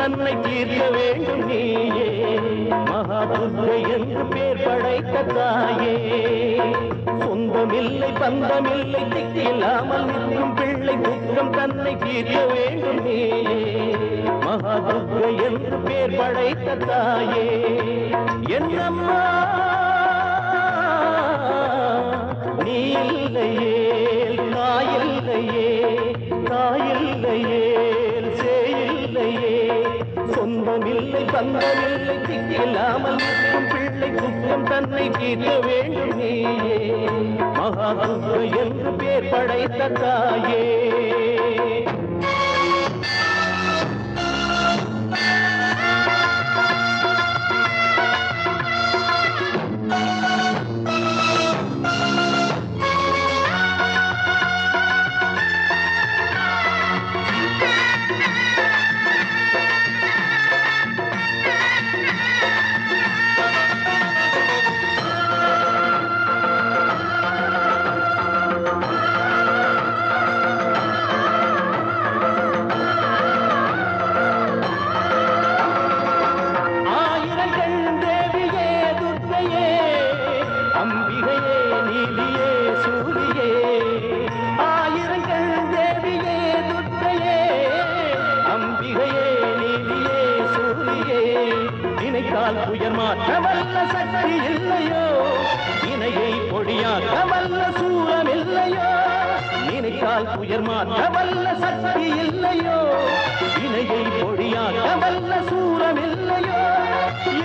தன்னை தீர்க்க வேண்டும் நீயே மகாதுர்கை என்று பேர் படைத்த தாயே. சொந்தமில்லை பந்தமில்லை திக்கில்லாமல் நிற்கும் பிள்ளை துக்கம் தன்னை தீர்க்க வேண்டும் நீயே மகாதுர்கை என்று பேர் படைத்த தாயே. என்னம்மா நீ இல்லையே தாயில்லையே தாயில்லையே சேயில்லையே. சொந்தமில்லை பந்தமில்லை திக்கில்லாமல் நிற்கும் பிள்ளை துக்கம் தன்னை தீர்க்க வேண்டும் நீயே மகாதுர்கை என்று பேர் படைத்த தாயே. உயர் மாற்றவல்ல சக்தி இல்லையோ இணையை பொடியாக்கவல்ல சூரம் இல்லையோ. நினைத்தால் உயர் மாற்றவல்ல சக்தி இல்லையோ இணையை பொடியாக்கவல்ல சூரம் இல்லையோ.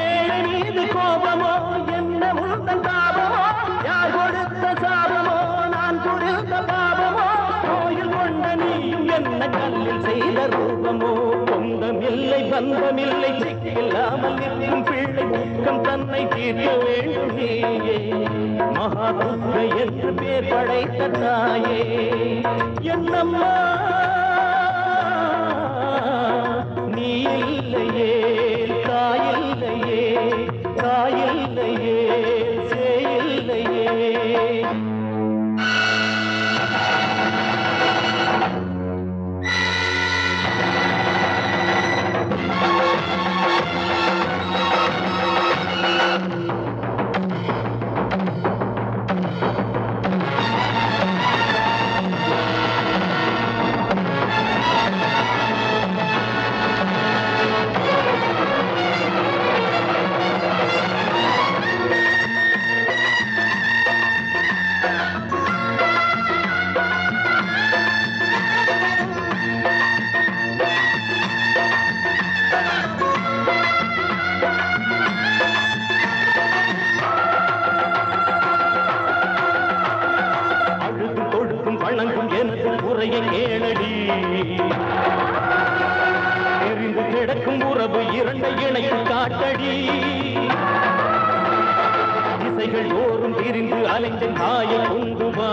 ஏழை மீது கோபமோ என்ன முழுந்த தாபமோ யார் கொடுத்த சாபமோ நான் கொடுத்த பாபமோ. கோயில் கொண்ட நீயும் என்ன கல்லில் செய்த ரூபமோ. சொந்தமில்லை பந்தமில்லை சிக்கில்லாமல் நிற்கும் பிள்ளை துக்கம் தன்னை தீர்க்க வேண்டும் நீயே மகாதுர்கை என்று பேர் படைத்த தாயே. என்னம்மா நீ இல்லையே தாயில்லையே தாயில்லையே சேயில்லையே. கேளடி எரிந்து கிடக்கும் உறவு இரண்டை இணைத்து காட்டடி. திசைகள் ஓரும் பிரிந்து அலைந்த தாயை கொண்டு வா.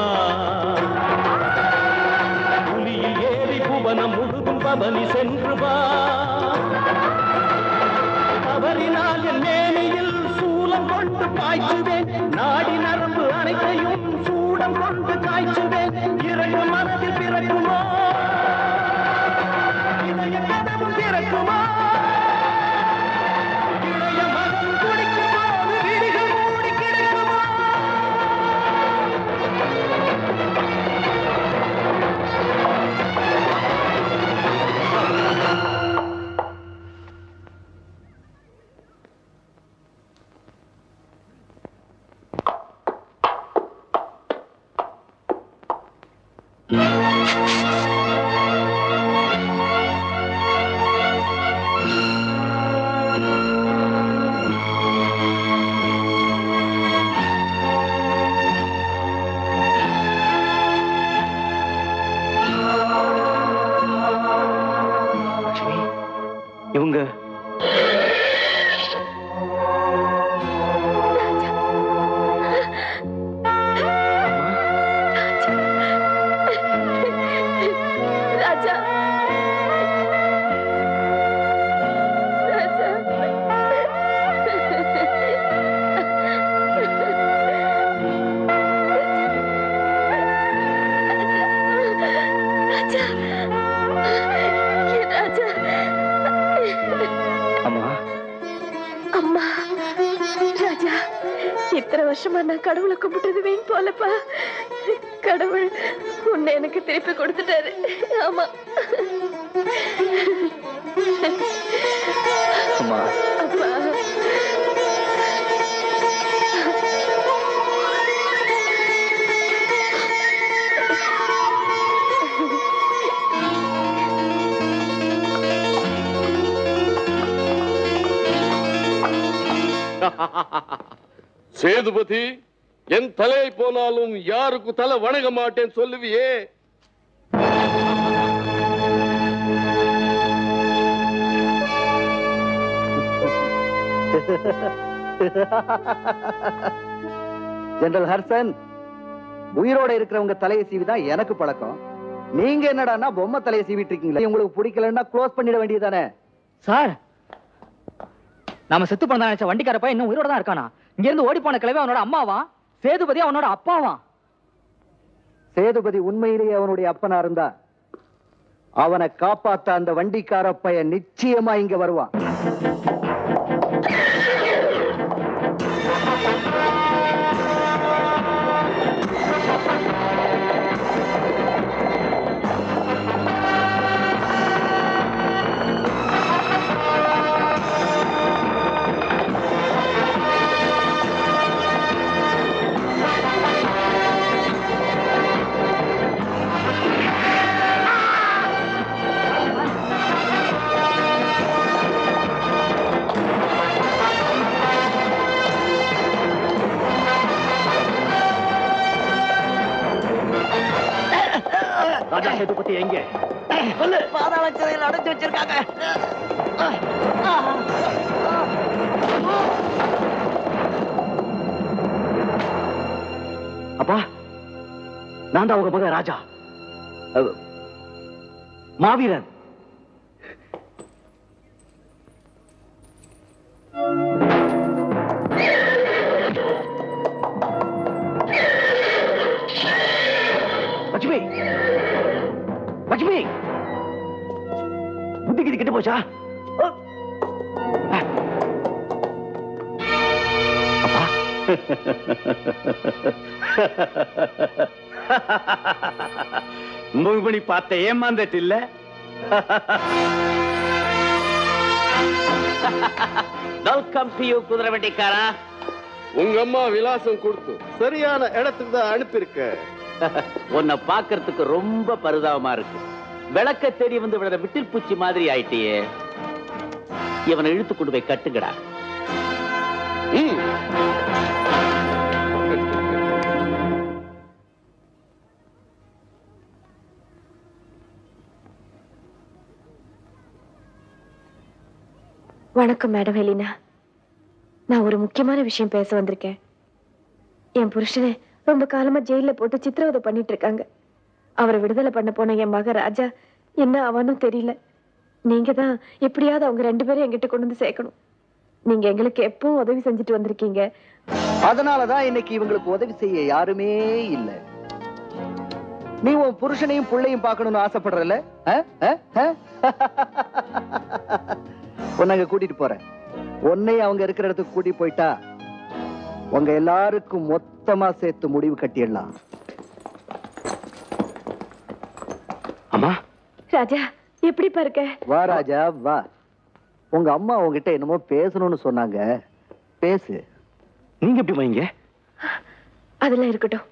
புலியில் ஏறி புவனம் முழுதும் பவனி சென்று வா. தவறினால் என் மேனியில் சூலம் கொண்டு பாய்ச்சுவேன். நாடி நரம்பு அனைத்தையும் சூடம் கொண்டு காய்ச்சுவேன். இரண்டு மனதில் பிறக்குமா இதய கதவும் திறக்குமா. இளைய மகன் குடிக்கும் போது விழிகள் மூடி கிடக்குமா. இவங்க அம்மா ராஜா, இத்தனை வருஷமா நான் கடவுளை கும்பிட்டது வீண் போலப்பா. கடவுள் உன்னை எனக்கு திருப்பி கொடுத்துட்டாரு. ஆமா அம்மா. அப்பா. சேதுபதி, என் தலையை போனாலும் யாருக்கு தலை வணங்க மாட்டேன் சொல்லுவியே? ஜெனரல் ஹர்சன், உயிரோட இருக்கிறவங்க தலையை சீவிதான் எனக்கு பழக்கம். நீங்க என்னடான்னா பொம்மை தலையை சீவிட்டு இருக்கீங்களா? உங்களுக்கு பிடிக்கலன்னா க்ளோஸ் பண்ணிட வேண்டியதானே? சார், நாம செத்து பண்ண நினைச்ச வண்டிக்காரப்பா இன்னும் உயிரோட தான் இருக்கானா? இங்க இருந்து ஓடி போன கிழமை அவனோட அம்மாவா? சேதுபதி அவனோட அப்பாவா? சேதுபதி உண்மையிலேயே அவனுடைய அப்பனா இருந்தா அவனை காப்பாத்த அந்த வண்டிக்கார பையன் நிச்சயமா இங்க வருவான். ராஜா சேதுபதி எங்க? பாதாள சிறையில் அடைச்சு வச்சிருக்காங்க. அப்பா, நான் தான் உங்க மகன் ராஜா, மாவீரன். லட்சுமி, லட்சுமி, புத்தி கிதி கெட்டு போச்சா? அப்பா, முகமணி பார்த்த ஏமாந்துட்டு இல்ல? வெல்கம் டு யூ குதிரை வண்டிக்காரா. உங்க அம்மா விலாசம் கொடுத்து சரியான இடத்துக்கு தான் அனுப்பியிருக்க. உன்னை பாக்குறதுக்கு ரொம்ப பரிதாபமா இருக்கு. விளக்க தேடி வந்து விடுற விட்டில் பூச்சி மாதிரி ஆயிட்டியே. இவனை இழுத்து கொண்டு போய் கட்டுங்கடா. வணக்கம் மேடம் ஹெலினா. நான் ஒரு முக்கியமான விஷயம் பேச வந்திருக்கேன். என் புருஷனை ரொம்ப காலமா ஜெயில போட்டு சித்திரவதை பண்ணிட்டு இருக்காங்க. அவரை விடுதலை பண்ண போன என் மக ராஜா என்ன அவனும் தெரியல. நீங்க தான் எப்படியாவது அவங்க 2 பேரும் என்கிட்ட கொண்டு வந்து சேர்க்கணும். நீங்க எங்களுக்கு எப்பவும் உதவி செஞ்சுட்டு வந்திருக்கீங்க. அதனாலதான் இன்னைக்கு இவங்களுக்கு உதவி செய்ய யாருமே இல்ல. நீ உன் புருஷனையும் புள்ளையும் பார்க்கணும்னு ஆசைப்படுறல? உன்னை கூட்டிட்டு போறேன். உன்னை அவங்க இருக்கிற இடத்துக்கு கூட்டிட்டு போயிட்டா உங்க எல்லாருக்கும் மொத்தமா சேர்த்து முடிவு கட்டிடலாம். அம்மா. ராஜா, எப்படி பாருக்க? வா ராஜா வா. உங்க அம்மா உங்ககிட்ட என்னமோ பேசணும்னு சொன்னாங்க, பேசு. நீங்க எப்படி வாங்க? அதெல்லாம் இருக்கட்டும்.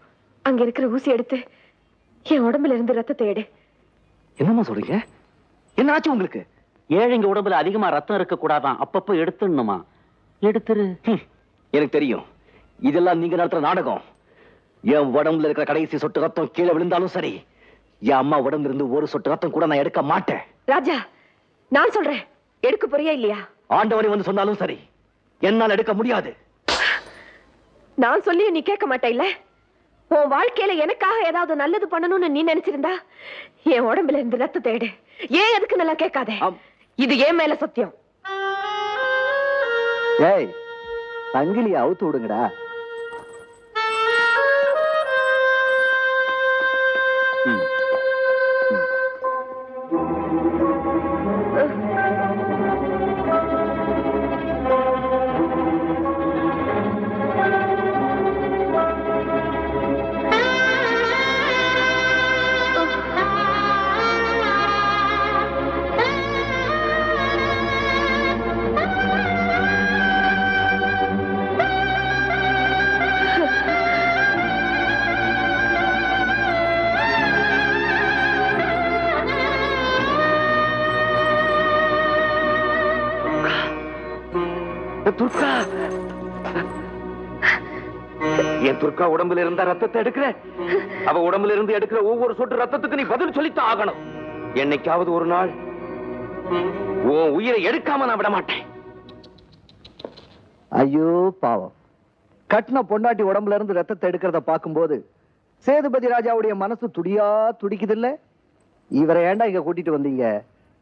அங்க இருக்கிற ஊசி எடுத்து என் உடம்புல இருந்து ரத்தத்தை எடு. என்னம்மா சொல்றீங்க? என்ன ஆச்சு உங்களுக்கு? ஏழைங்க உடம்புல அதிகமா ரத்தம் இருக்க கூடாதான், அப்பப்போ எடுத்துடணுமா. எடுத்துரு. எனக்கு தெரியும், இதெல்லாம் நீங்க நடத்துற நாடகம். என் உடம்புல இருக்கிற கடைசி சொட்டு ரத்தம் கீழே விழுந்தாலும் சரி, என் அம்மா உடம்புல இருந்து ஒரு சொட்டு ரத்தம் கூட நான் எடுக்க மாட்டேன். ராஜா, நான் சொல்றேன், எடுக்க போறியா இல்லையா? ஆண்டவனை வந்து சொன்னாலும் சரி, என்னால் எடுக்க முடியாது. நான் சொல்லியும் நீ கேட்க மாட்டே இல்ல? உன் வாழ்க்கையில எனக்காக ஏதாவது நல்லது பண்ணணும்னு நீ நினைச்சிருந்தா என் உடம்புல இருந்து ரத்தத்தை எடு. ஏன் எதுக்கு நல்லா கேட்காதே. இது ஏன் மேல சத்தியம். ஏய், சங்கிலியை அவுத்து விடுங்கடா. துர்கா, என் துர்கா உடம்புல இருந்தா ரத்தத்தை எடுக்கிற, அவ உடம்புல இருந்து எடுக்கிற ஒவ்வொரு சொட்டு ரத்தத்துக்கு நீ பதில் சொல்லித்தான் ஆகணும். என்னைக்காவது ஒரு நாள் உன் உயிரை எடுக்காம நான் விட மாட்டேன். ஐயோ பாவம், கட்டின பொண்டாட்டி உடம்புல இருந்து ரத்தத்தை எடுக்கிறத பார்க்கும்போது சேதுபதி ராஜாவுடைய மனசு துடியா துடிக்குது இல்ல? இவரை ஏண்டா இங்க கூட்டிட்டு வந்தீங்க?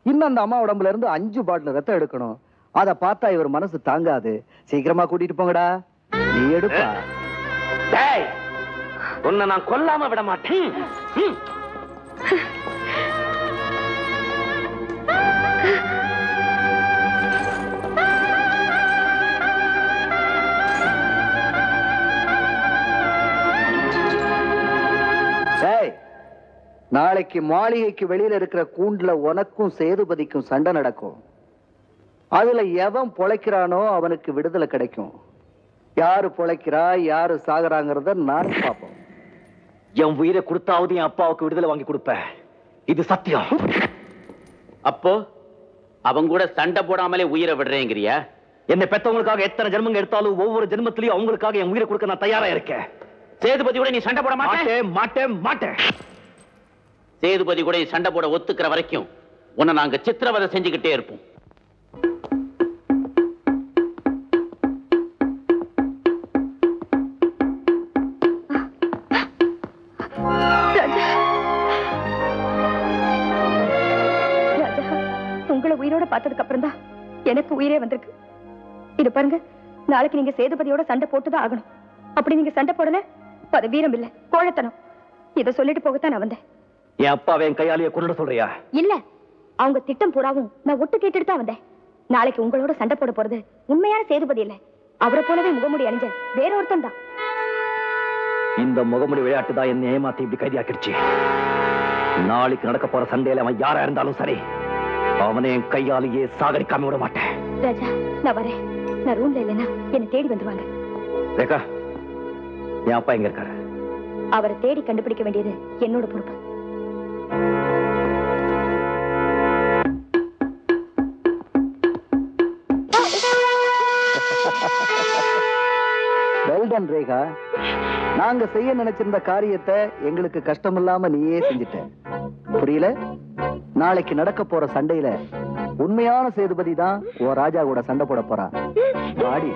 இன்னும் அந்த அம்மா உடம்புல இருந்து 5 பாட்டில் ரத்தம் எடுக்கணும். அதை பார்த்தா இவர் மனசு தாங்காது. சீக்கிரமா கூட்டிட்டு போங்கடா. நீ எடுப்பா. டேய், உன்னை நான் கொல்லாம விட மாட்டேன். நாளைக்கு மாளிகைக்கு வெளியில இருக்கிற கூண்டுல உனக்கும் சேதுபதிக்கும் சண்டை நடக்கும். அதுல எவன் பொழைக்கிறானோ அவனுக்கு விடுதலை கிடைக்கும். யாரு பொழைக்கிறா யாரு சாகுறாங்கிறத நான் பார்ப்போம். என் உயிரை கொடுத்தாவது என் அப்பாவுக்கு விடுதலை வாங்கி கொடுப்பேன். இது சத்தியம். அப்போ அவங்க கூட சண்டை போடாமலே உயிரை விடுறேங்கிறியா? என்னை பெத்தவங்களுக்காக எத்தனை ஜென்மங்க எடுத்தாலும் ஒவ்வொரு ஜென்மத்திலையும் அவங்களுக்காக என் உயிரை கொடுக்க நான் தயாரா இருக்கேன். சேதுபதியோட நீ சண்டை போட மாட்டேன். மாட்டேன் மாட்டேன். சேதுபதி கூட சண்டை போட ஒத்துக்கிற வரைக்கும் உன்னை நாங்க சித்திரவதை செஞ்சுக்கிட்டே இருப்போம். உங்களை உயிரோட பார்த்ததுக்கு அப்புறம் தான் எனக்கு உயிரே வந்திருக்கு. இது பாருங்க, நாளைக்கு நீங்க சேதுபதியோட சண்டை போட்டுதான் ஆகணும். அப்படி நீங்க சண்டை போடல, அது வீரம் இல்ல, கோழைத்தனம். இதை சொல்லிட்டு போகத்தான் நான் வந்தேன். என் அப்பாவை என் கையாலேயே கொண்டு சொல்றியா? இல்ல, அவங்க திட்டம் பூராவும் நான் ஒட்டு கேட்டுட்டு தான் வந்தேன். நாளைக்கு உங்களோட சண்டை போட போறது உண்மையான சேதுபதி இல்ல, அவரை போலவே முகமுடி அணிஞ்ச வேற ஒருத்தன் தான். இந்த முகமுடி விளையாட்டு தான் என்ன ஏமாத்தி இப்படி கைதியாக்கிடுச்சு. நாளைக்கு நடக்க போற சண்டையில அவன் யாரா இருந்தாலும் சரி, அவனை என் கையாலேயே சாகடிக்காம விட மாட்டேன். ராஜா, நான் வரேன். நான் ரூம்ல இல்லைன்னா என்னை தேடி வந்துருவாங்க. ரேகா, என் அப்பா எங்க இருக்காரு? அவரை தேடி கண்டுபிடிக்க வேண்டியது என்னோட பொறுப்பு. வெல்டன் ரேகா, நாங்க செய்ய நினைச்சிருந்த காரியத்தை எங்களுக்கு கஷ்டமில்லாம நீயே செஞ்சிட்ட. புரியல? நாளைக்கு நடக்க போற சண்டையில உண்மையான சேதுபதி தான் ஓ ராஜா கூட சண்டை போட போறான். ஆடி